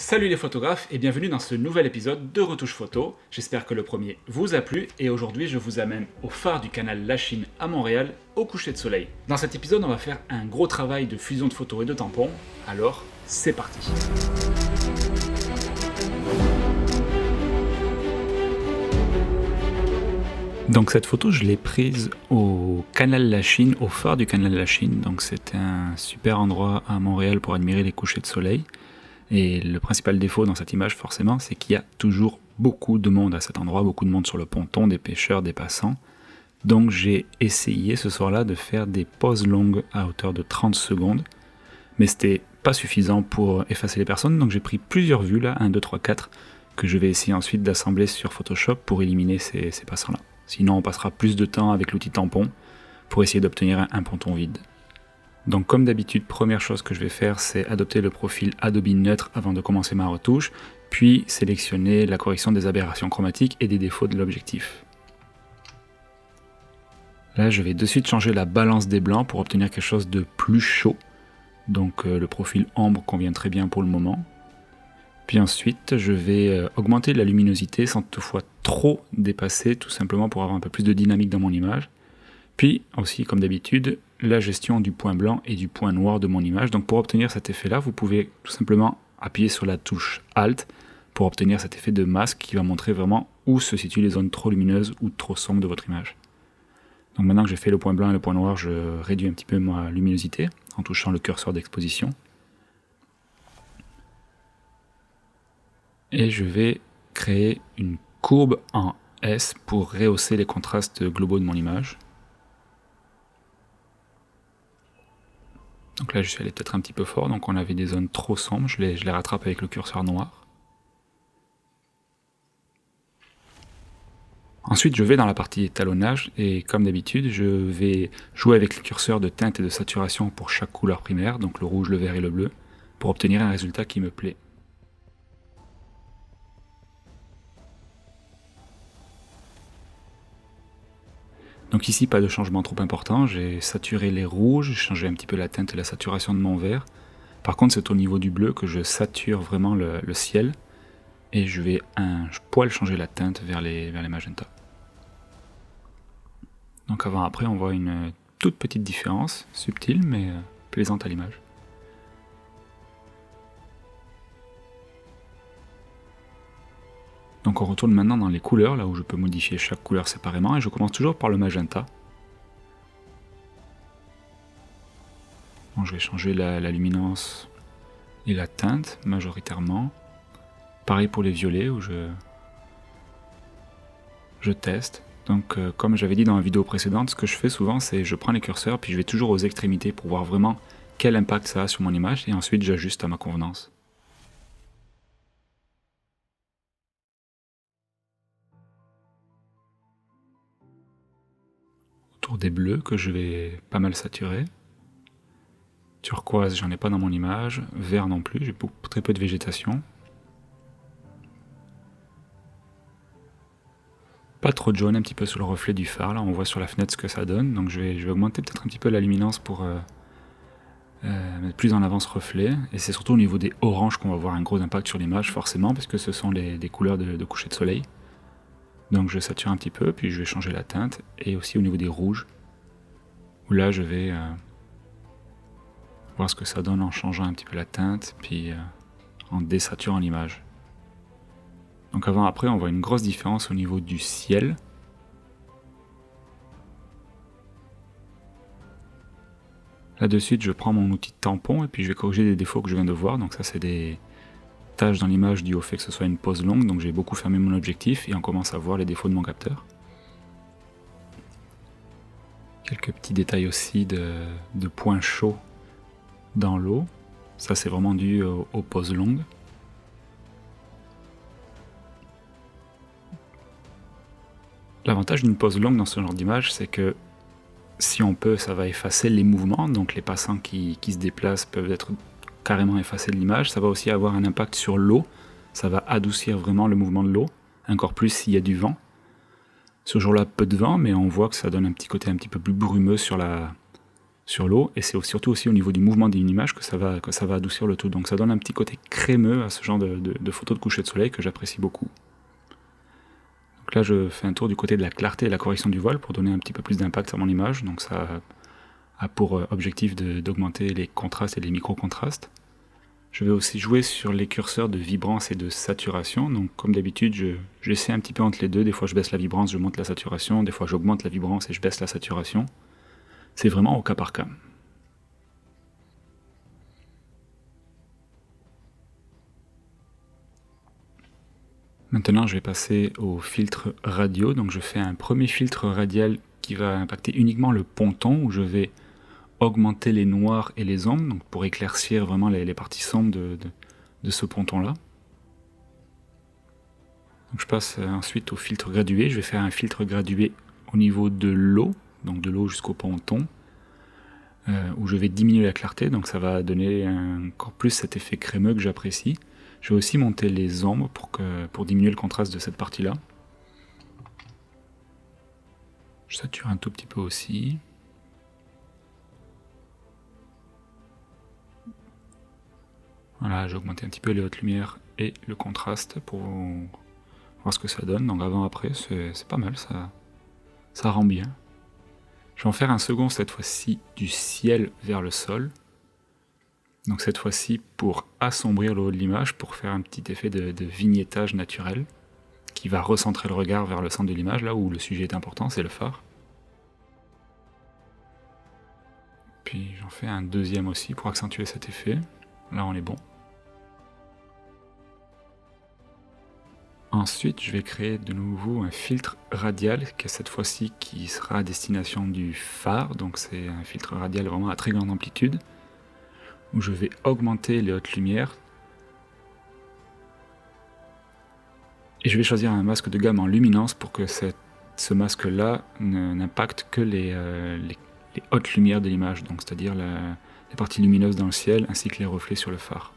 Salut les photographes et bienvenue dans ce nouvel épisode de Retouche Photo. J'espère que le premier vous a plu et aujourd'hui je vous amène au phare du canal Lachine à Montréal au coucher de soleil. Dans cet épisode on va faire un gros travail de fusion de photos et de tampons, alors c'est parti. Donc cette photo je l'ai prise au canal Lachine, au phare du canal Lachine, donc c'est un super endroit à Montréal pour admirer les couchers de soleil. Et le principal défaut dans cette image, forcément, c'est qu'il y a toujours beaucoup de monde à cet endroit, beaucoup de monde sur le ponton, des pêcheurs, des passants. Donc j'ai essayé ce soir-là de faire des pauses longues à hauteur de 30 secondes, mais c'était pas suffisant pour effacer les personnes, donc j'ai pris plusieurs vues là, 1, 2, 3, 4, que je vais essayer ensuite d'assembler sur Photoshop pour éliminer ces passants-là. Sinon on passera plus de temps avec l'outil tampon pour essayer d'obtenir un ponton vide. Donc comme d'habitude, première chose que je vais faire, c'est adopter le profil Adobe neutre avant de commencer ma retouche, puis sélectionner la correction des aberrations chromatiques et des défauts de l'objectif. Là, je vais de suite changer la balance des blancs pour obtenir quelque chose de plus chaud. Donc le profil ombre convient très bien pour le moment. Puis ensuite, je vais augmenter la luminosité sans toutefois trop dépasser, tout simplement pour avoir un peu plus de dynamique dans mon image. Puis aussi, comme d'habitude, la gestion du point blanc et du point noir de mon image. Donc pour obtenir cet effet-là, vous pouvez tout simplement appuyer sur la touche Alt pour obtenir cet effet de masque qui va montrer vraiment où se situent les zones trop lumineuses ou trop sombres de votre image. Donc maintenant que j'ai fait le point blanc et le point noir, je réduis un petit peu ma luminosité en touchant le curseur d'exposition. Et je vais créer une courbe en S pour rehausser les contrastes globaux de mon image. Donc là je suis allé peut-être un petit peu fort, donc on avait des zones trop sombres, je les rattrape avec le curseur noir. Ensuite je vais dans la partie étalonnage et comme d'habitude je vais jouer avec le curseur de teinte et de saturation pour chaque couleur primaire, donc le rouge, le vert et le bleu, pour obtenir un résultat qui me plaît. Donc ici, pas de changement trop important, j'ai saturé les rouges, j'ai changé un petit peu la teinte et la saturation de mon vert. Par contre, c'est au niveau du bleu que je sature vraiment le ciel, et je vais un poil changer la teinte vers les magentas. Donc avant-après, on voit une toute petite différence, subtile mais plaisante à l'image. Donc on retourne maintenant dans les couleurs, là où je peux modifier chaque couleur séparément, et je commence toujours par le magenta. Donc je vais changer la luminance et la teinte majoritairement. Pareil pour les violets, où je teste. Donc comme j'avais dit dans la vidéo précédente, ce que je fais souvent, c'est je prends les curseurs, puis je vais toujours aux extrémités pour voir vraiment quel impact ça a sur mon image, et ensuite j'ajuste à ma convenance. Des bleus que je vais pas mal saturer. Turquoise, j'en ai pas dans mon image. Vert non plus, j'ai très peu de végétation. Pas trop de jaune, un petit peu sur le reflet du phare. Là, on voit sur la fenêtre ce que ça donne. Donc je vais augmenter peut-être un petit peu la luminance pour mettre plus en avant ce reflet. Et c'est surtout au niveau des oranges qu'on va voir un gros impact sur l'image, forcément, parce que ce sont des couleurs de coucher de soleil. Donc je sature un petit peu, puis je vais changer la teinte, et aussi au niveau des rouges, où là je vais voir ce que ça donne en changeant un petit peu la teinte, puis en désaturant l'image. Donc avant-après, on voit une grosse différence au niveau du ciel. Là de suite, je prends mon outil de tampon, et puis je vais corriger des défauts que je viens de voir. Donc ça c'est des taches dans l'image dû au fait que ce soit une pause longue, donc j'ai beaucoup fermé mon objectif et on commence à voir les défauts de mon capteur. Quelques petits détails aussi de points chauds dans l'eau, ça c'est vraiment dû aux pauses longues. L'avantage d'une pause longue dans ce genre d'image, c'est que si on peut, ça va effacer les mouvements, donc les passants qui se déplacent peuvent être carrément effacés de l'image. Ça va aussi avoir un impact sur l'eau, ça va adoucir vraiment le mouvement de l'eau, encore plus s'il y a du vent. Ce jour-là, peu de vent, mais on voit que ça donne un petit côté un petit peu plus brumeux sur sur l'eau, et c'est surtout aussi au niveau du mouvement d'une image que ça va adoucir le tout. Donc ça donne un petit côté crémeux à ce genre de photos de coucher de soleil que j'apprécie beaucoup. Donc là je fais un tour du côté de la clarté et la correction du voile pour donner un petit peu plus d'impact à mon image, donc ça a pour objectif d'augmenter les contrastes et les micro-contrastes. Je vais aussi jouer sur les curseurs de vibrance et de saturation, donc comme d'habitude j'essaie un petit peu entre les deux, des fois je baisse la vibrance, je monte la saturation, des fois j'augmente la vibrance et je baisse la saturation. C'est vraiment au cas par cas. Maintenant je vais passer au filtre radio, donc je fais un premier filtre radial qui va impacter uniquement le ponton, où je vais augmenter les noirs et les ombres, donc pour éclaircir vraiment les parties sombres de ce ponton-là. Donc je passe ensuite au filtre gradué, je vais faire un filtre gradué au niveau de l'eau, donc de l'eau jusqu'au ponton, où je vais diminuer la clarté, donc ça va donner encore plus cet effet crémeux que j'apprécie. Je vais aussi monter les ombres pour diminuer le contraste de cette partie-là. Je sature un tout petit peu aussi. Voilà, j'ai augmenté un petit peu les hautes lumières et le contraste pour voir ce que ça donne. Donc avant-après, c'est pas mal, ça rend bien. Je vais en faire un second, cette fois-ci du ciel vers le sol. Donc cette fois-ci pour assombrir le haut de l'image, pour faire un petit effet de vignettage naturel, qui va recentrer le regard vers le centre de l'image, là où le sujet est important, c'est le phare. Puis j'en fais un deuxième aussi pour accentuer cet effet. Là on est bon. Ensuite, je vais créer de nouveau un filtre radial, cette fois-ci qui sera à destination du phare, donc c'est un filtre radial vraiment à très grande amplitude, où je vais augmenter les hautes lumières. Et je vais choisir un masque de gamme en luminance pour que ce masque-là n'impacte que les hautes lumières de l'image, donc c'est-à-dire les parties lumineuses dans le ciel ainsi que les reflets sur le phare.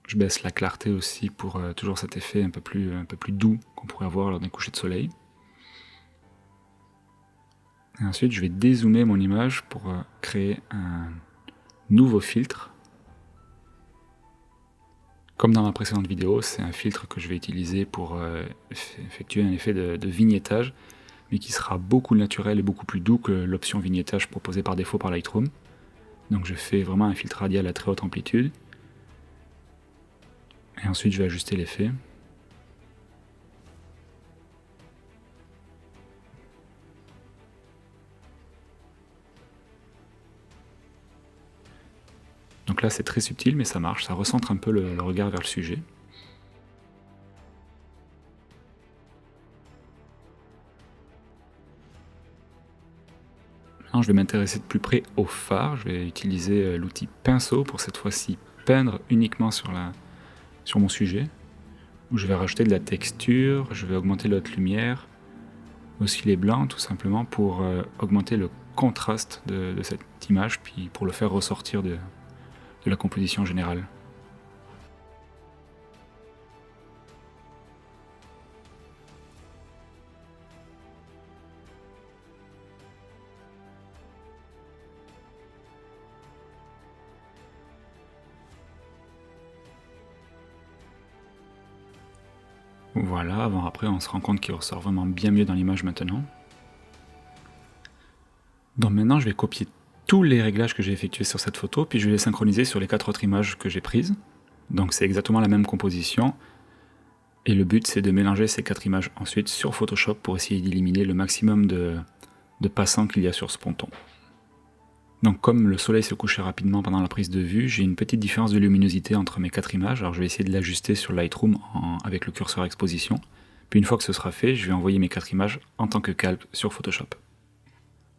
Je baisse la clarté aussi pour toujours cet effet un peu plus doux qu'on pourrait avoir lors d'un coucher de soleil. Et ensuite, je vais dézoomer mon image pour créer un nouveau filtre. Comme dans ma précédente vidéo, c'est un filtre que je vais utiliser pour effectuer un effet de vignettage, mais qui sera beaucoup naturel et beaucoup plus doux que l'option vignettage proposée par défaut par Lightroom. Donc je fais vraiment un filtre radial à très haute amplitude. Et ensuite je vais ajuster l'effet. Donc là c'est très subtil mais ça marche, ça recentre un peu le regard vers le sujet. Maintenant je vais m'intéresser de plus près au phare, je vais utiliser l'outil pinceau pour cette fois-ci peindre uniquement sur mon sujet, où je vais rajouter de la texture, je vais augmenter la haute lumière, aussi les blancs tout simplement pour augmenter le contraste de cette image, puis pour le faire ressortir de la composition générale. Voilà, avant-après on se rend compte qu'il ressort vraiment bien mieux dans l'image maintenant. Donc maintenant je vais copier tous les réglages que j'ai effectués sur cette photo, puis je vais les synchroniser sur les 4 autres images que j'ai prises. Donc c'est exactement la même composition, et le but c'est de mélanger ces 4 images ensuite sur Photoshop pour essayer d'éliminer le maximum de passants qu'il y a sur ce ponton. Donc comme le soleil se couchait rapidement pendant la prise de vue, j'ai une petite différence de luminosité entre mes 4 images, alors je vais essayer de l'ajuster sur Lightroom avec le curseur exposition, puis une fois que ce sera fait, je vais envoyer mes 4 images en tant que calque sur Photoshop.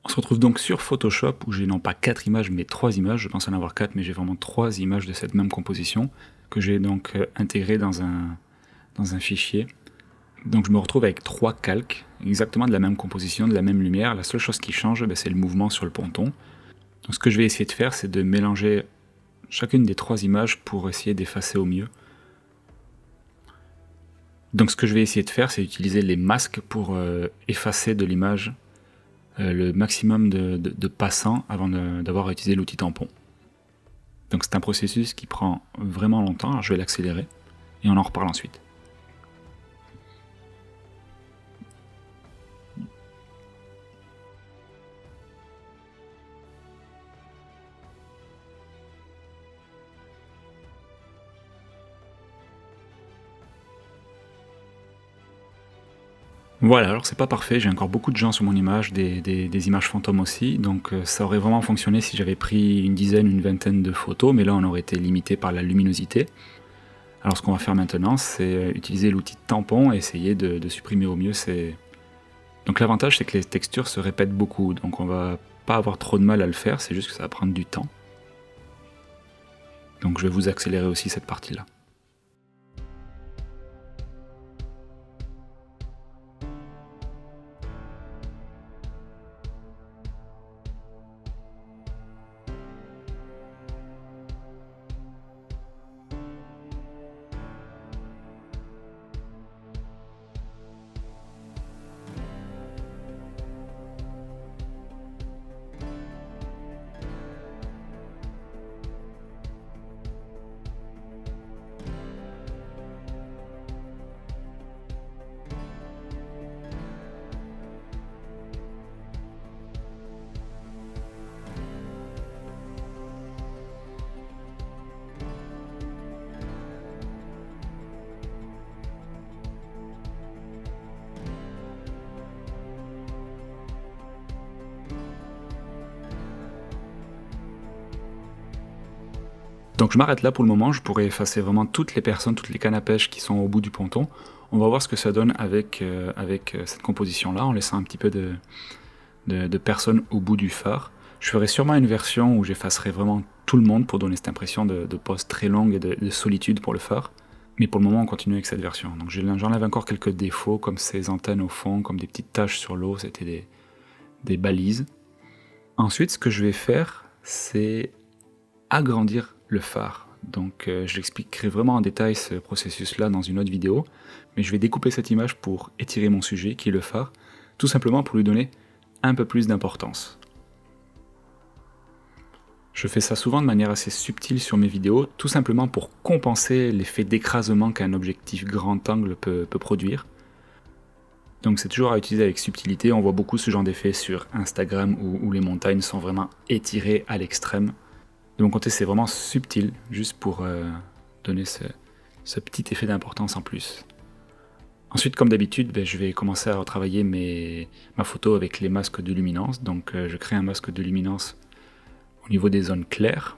On se retrouve donc sur Photoshop où j'ai non pas 4 images mais 3 images, je pense en avoir 4 mais j'ai vraiment 3 images de cette même composition que j'ai donc intégrées dans un fichier. Donc je me retrouve avec 3 calques, exactement de la même composition, de la même lumière, la seule chose qui change c'est le mouvement sur le ponton. Donc ce que je vais essayer de faire c'est de mélanger chacune des 3 images pour essayer d'effacer au mieux. Donc ce que je vais essayer de faire, c'est utiliser les masques pour effacer de l'image le maximum de passants avant d'avoir à utiliser l'outil tampon. Donc c'est un processus qui prend vraiment longtemps, alors je vais l'accélérer et on en reparle ensuite. Voilà, alors c'est pas parfait, j'ai encore beaucoup de gens sur mon image, des images fantômes aussi, donc ça aurait vraiment fonctionné si j'avais pris une dizaine, une vingtaine de photos, mais là on aurait été limité par la luminosité. Alors ce qu'on va faire maintenant, c'est utiliser l'outil tampon et essayer de supprimer au mieux ces... Donc l'avantage c'est que les textures se répètent beaucoup, donc on va pas avoir trop de mal à le faire, c'est juste que ça va prendre du temps. Donc je vais vous accélérer aussi cette partie-là. Donc je m'arrête là pour le moment, je pourrais effacer vraiment toutes les personnes, toutes les cannes à pêche qui sont au bout du ponton. On va voir ce que ça donne avec cette composition-là, en laissant un petit peu de personnes au bout du phare. Je ferai sûrement une version où j'effacerai vraiment tout le monde pour donner cette impression de pose très longue et de solitude pour le phare. Mais pour le moment, on continue avec cette version. Donc j'enlève encore quelques défauts, comme ces antennes au fond, comme des petites taches sur l'eau, c'était des balises. Ensuite, ce que je vais faire, c'est agrandir le phare. Donc je l'expliquerai vraiment en détail ce processus-là dans une autre vidéo, mais je vais découper cette image pour étirer mon sujet, qui est le phare, tout simplement pour lui donner un peu plus d'importance. Je fais ça souvent de manière assez subtile sur mes vidéos, tout simplement pour compenser l'effet d'écrasement qu'un objectif grand angle peut produire. Donc c'est toujours à utiliser avec subtilité, on voit beaucoup ce genre d'effet sur Instagram où les montagnes sont vraiment étirées à l'extrême. De mon côté, c'est vraiment subtil, juste pour donner ce petit effet d'importance en plus. Ensuite, comme d'habitude, je vais commencer à retravailler ma photo avec les masques de luminance. Donc je crée un masque de luminance au niveau des zones claires,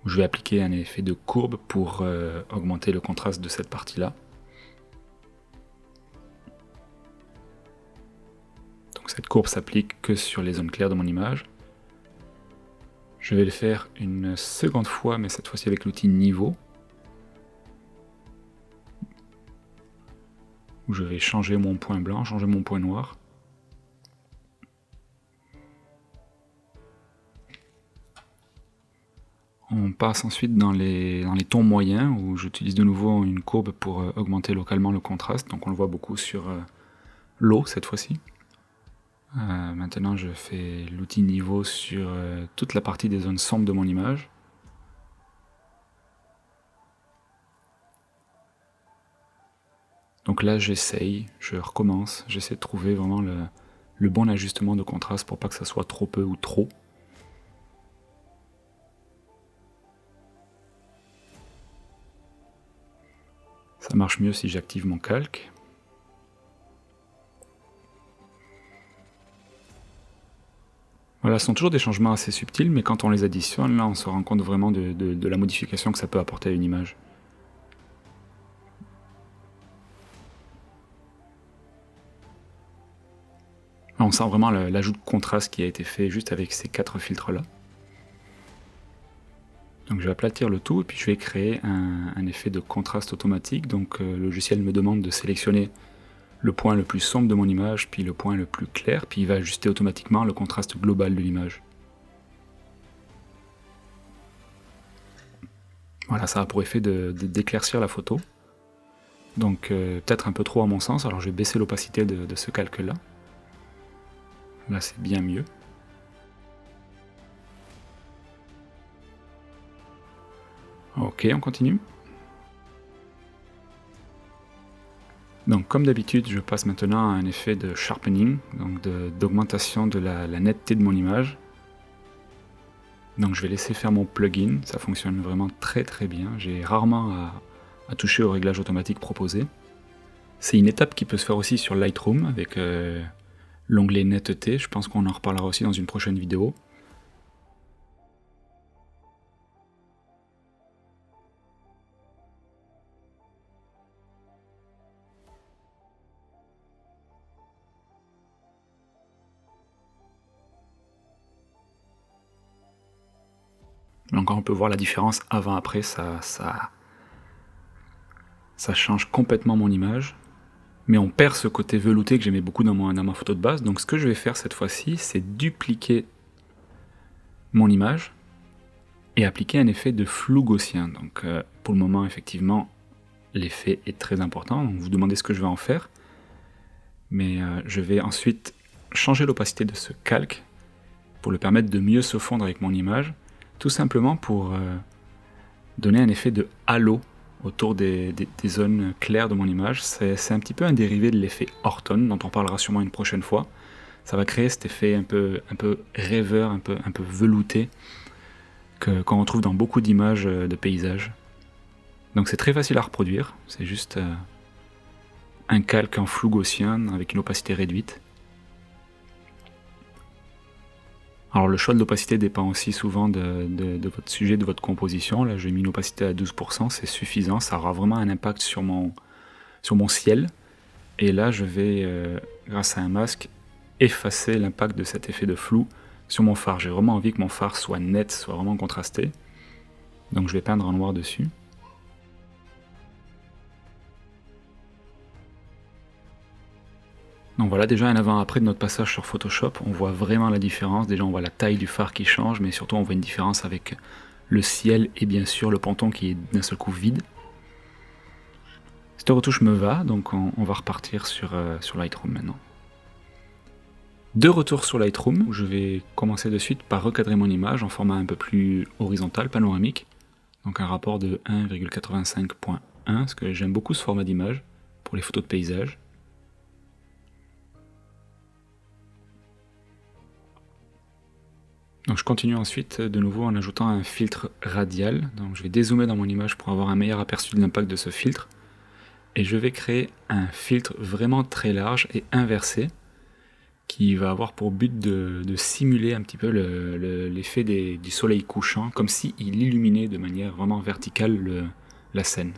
où je vais appliquer un effet de courbe pour augmenter le contraste de cette partie-là. Donc cette courbe s'applique que sur les zones claires de mon image. Je vais le faire une seconde fois, mais cette fois-ci avec l'outil niveau, où je vais changer mon point blanc, changer mon point noir. On passe ensuite dans les tons moyens, où j'utilise de nouveau une courbe pour augmenter localement le contraste. Donc on le voit beaucoup sur l'eau cette fois-ci. Maintenant je fais l'outil niveau sur toute la partie des zones sombres de mon image. Donc là je recommence, j'essaie de trouver vraiment le bon ajustement de contraste pour pas que ça soit trop peu ou trop. Ça marche mieux si j'active mon calque. Voilà, ce sont toujours des changements assez subtils, mais quand on les additionne, là on se rend compte vraiment de la modification que ça peut apporter à une image. Là, on sent vraiment l'ajout de contraste qui a été fait juste avec ces 4 filtres-là. Donc je vais aplatir le tout, et puis je vais créer un effet de contraste automatique. Donc le logiciel me demande de sélectionner le point le plus sombre de mon image, puis le point le plus clair, puis il va ajuster automatiquement le contraste global de l'image. Voilà, ça a pour effet d'éclaircir la photo. donc peut-être un peu trop à mon sens, alors je vais baisser l'opacité de ce calque-là. Là c'est bien mieux. Ok, on continue. Donc comme d'habitude, je passe maintenant à un effet de sharpening, donc d'augmentation de la netteté de mon image. Donc je vais laisser faire mon plugin, ça fonctionne vraiment très très bien, j'ai rarement à toucher au réglage automatique proposé. C'est une étape qui peut se faire aussi sur Lightroom avec l'onglet netteté, je pense qu'on en reparlera aussi dans une prochaine vidéo. Donc on peut voir la différence avant-après, ça change complètement mon image. Mais on perd ce côté velouté que j'aimais beaucoup dans ma photo de base. Donc ce que je vais faire cette fois-ci, c'est dupliquer mon image et appliquer un effet de flou gaussien. Donc pour le moment, effectivement, l'effet est très important. Donc, vous vous demandez ce que je vais en faire. Mais je vais ensuite changer l'opacité de ce calque pour le permettre de mieux se fondre avec mon image. Tout simplement pour donner un effet de halo autour des zones claires de mon image. C'est un petit peu un dérivé de l'effet Orton, dont on parlera sûrement une prochaine fois. Ça va créer cet effet un peu rêveur, un peu velouté, qu'on retrouve dans beaucoup d'images de paysages. Donc c'est très facile à reproduire, c'est juste un calque en flou gaussien avec une opacité réduite. Alors le choix de l'opacité dépend aussi souvent de votre sujet, de votre composition. Là j'ai mis une opacité à 12%, c'est suffisant, ça aura vraiment un impact sur mon ciel. Et là je vais, grâce à un masque, effacer l'impact de cet effet de flou sur mon phare. J'ai vraiment envie que mon phare soit net, soit vraiment contrasté. Donc je vais peindre en noir dessus. Donc voilà, déjà un avant-après de notre passage sur Photoshop, on voit vraiment la différence. Déjà on voit la taille du phare qui change, mais surtout on voit une différence avec le ciel et bien sûr le ponton qui est d'un seul coup vide. Cette retouche me va, donc on va repartir sur Lightroom maintenant. De retour sur Lightroom, où je vais commencer de suite par recadrer mon image en format un peu plus horizontal, panoramique. Donc un rapport de 1,85.1, parce que j'aime beaucoup ce format d'image pour les photos de paysage. Donc je continue ensuite de nouveau en ajoutant un filtre radial. Donc je vais dézoomer dans mon image pour avoir un meilleur aperçu de l'impact de ce filtre. Et je vais créer un filtre vraiment très large et inversé qui va avoir pour but de simuler un petit peu l'effet du soleil couchant, comme s'il illuminait de manière vraiment verticale la scène.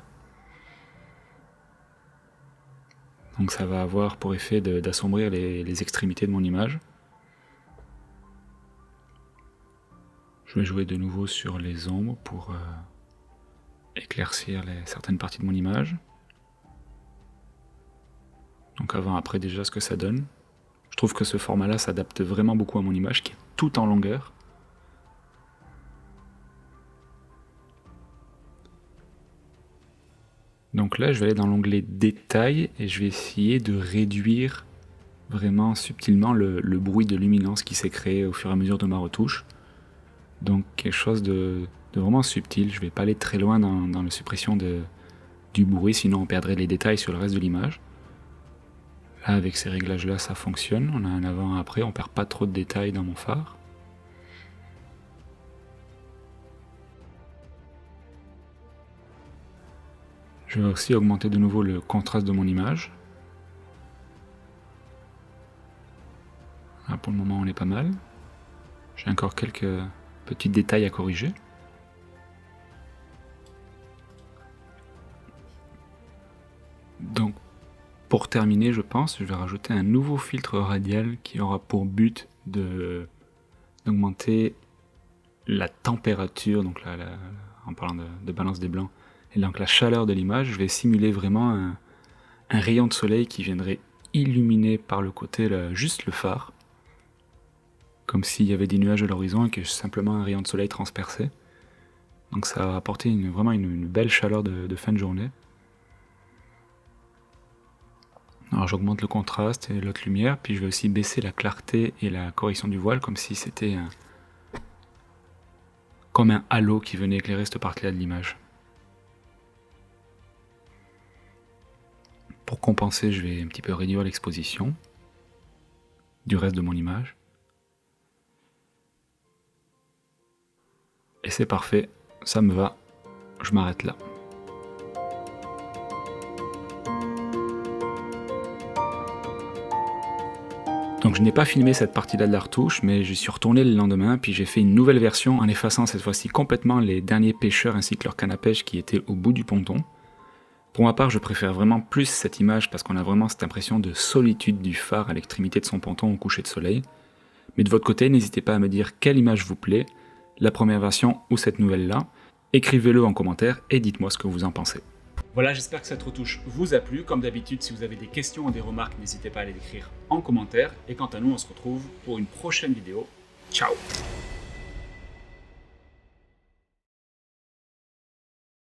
Donc ça va avoir pour effet d'assombrir les extrémités de mon image. Je vais jouer de nouveau sur les ombres pour éclaircir certaines parties de mon image. Donc avant-après déjà ce que ça donne. Je trouve que ce format-là s'adapte vraiment beaucoup à mon image qui est tout en longueur. Donc là je vais aller dans l'onglet détail et je vais essayer de réduire vraiment subtilement le bruit de luminance qui s'est créé au fur et à mesure de ma retouche. Donc quelque chose de vraiment subtil, je ne vais pas aller très loin dans la suppression du bruit, sinon on perdrait les détails sur le reste de l'image. Là avec ces réglages là ça fonctionne, on a un avant et un après, on ne perd pas trop de détails dans mon phare. Je vais aussi augmenter de nouveau le contraste de mon image. Là pour le moment on est pas mal. J'ai encore quelques petits détails à corriger. Donc pour terminer, je pense, je vais rajouter un nouveau filtre radial qui aura pour but d'augmenter la température, donc en parlant de balance des blancs, et donc la chaleur de l'image. Je vais simuler vraiment un rayon de soleil qui viendrait illuminer par le côté juste le phare, comme s'il y avait des nuages à l'horizon et que simplement un rayon de soleil transpercé. Donc ça va apporter vraiment une belle chaleur de fin de journée. Alors j'augmente le contraste et l'autre lumière, puis je vais aussi baisser la clarté et la correction du voile, comme si c'était comme un halo qui venait éclairer cette partie-là de l'image. Pour compenser, je vais un petit peu réduire l'exposition du reste de mon image. Et c'est parfait, ça me va, je m'arrête là. Donc je n'ai pas filmé cette partie-là de la retouche, mais je suis retourné le lendemain, puis j'ai fait une nouvelle version en effaçant cette fois-ci complètement les derniers pêcheurs ainsi que leur canne à pêche qui étaient au bout du ponton. Pour ma part, je préfère vraiment plus cette image parce qu'on a vraiment cette impression de solitude du phare à l'extrémité de son ponton au coucher de soleil. Mais de votre côté, n'hésitez pas à me dire quelle image vous plaît, la première version ou cette nouvelle-là. Écrivez-le en commentaire et dites-moi ce que vous en pensez. Voilà, j'espère que cette retouche vous a plu. Comme d'habitude, si vous avez des questions ou des remarques, n'hésitez pas à les écrire en commentaire. Et quant à nous, on se retrouve pour une prochaine vidéo. Ciao!